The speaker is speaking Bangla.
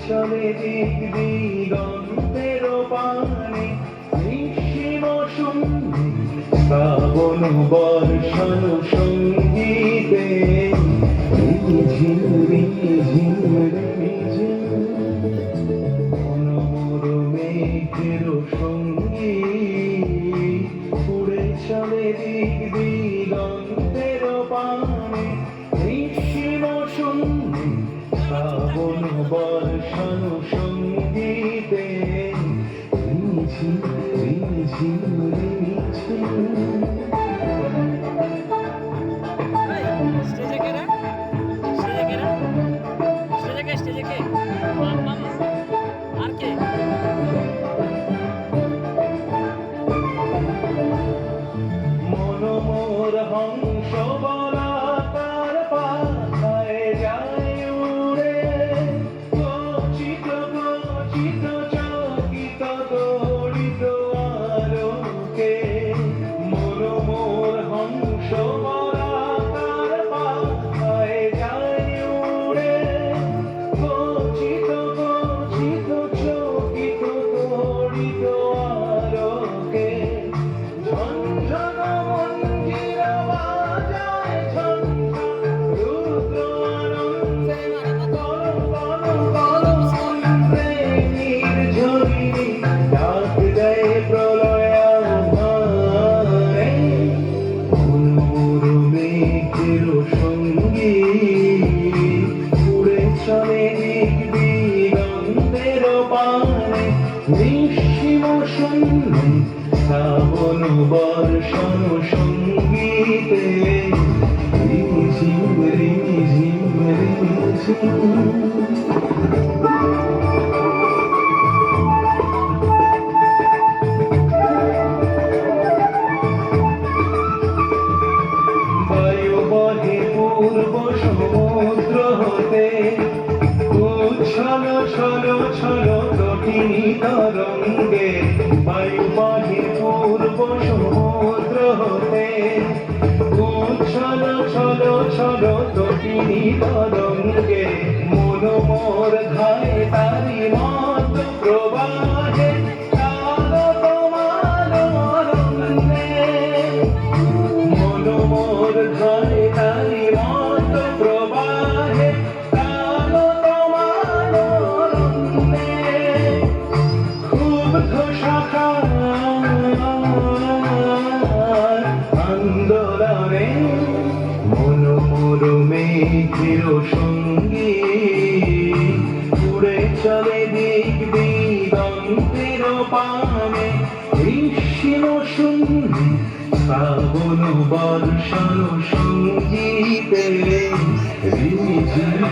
চলে দিক দিগন্তের পানে নিঃসীম শূন্যে শ্রাবণ বর্ষণ সঙ্গীতে ঝিম ঝিম মনোমর মেঘের সঙ্গী উড়ে চলে দিক দিগন্তের পানে নিঃসীম শূন্যে শ্রাবণ বর্ষণ সঙ্গীতে ঝিম ঝিম মনোমর হংস বলা তার পাথায় যায় উড়ে গচিত গচিত চকিত দড়িত আলোকে মনোমর হংস বলা তার পাথায় যায় উড়ে গচিত গচিত চকিত দড়িত আলোকে ঝনঝন মঞ্জির বাজায় ঝঞ্ঝা রুদ্র আনন্দে কলম কলম কলম প্রেমীর ঝরিণী ডাক দেয় প্রলয়াধারে মনোমর মেঘের সঙ্গী উড়ে চলে দিক দিগন্তের পানে নিঃসীম শূন্যে শ্রাবণ বর্ষণ সঙ্গীতে ঝিম ঝিম বায়ু বহে পূর্ব সমুদ্র হতে উচ্ছল ছল ছল তটিনী তরঙ্গে বায়ু বহে পূর্ব সমুদ্র হতে উচ্ছল ছল ছল তটিনী তরঙ্গে মনোমর ধায় তারি মত প্রবাহে কাল তোমার অরণ্যে মনোমর ধায় তারি মত প্রবাহে কাল তোমার অরণ্যে ক্ষুব্ধ শাখা আন্দোলনে মনোমর মেঘের সঙ্গী উড়ে চলে দিক দিগন্তের পানে নিঃসীম শূন্যে শ্রাবণ বর্ষণ সঙ্গীতে ঝিম ঝিম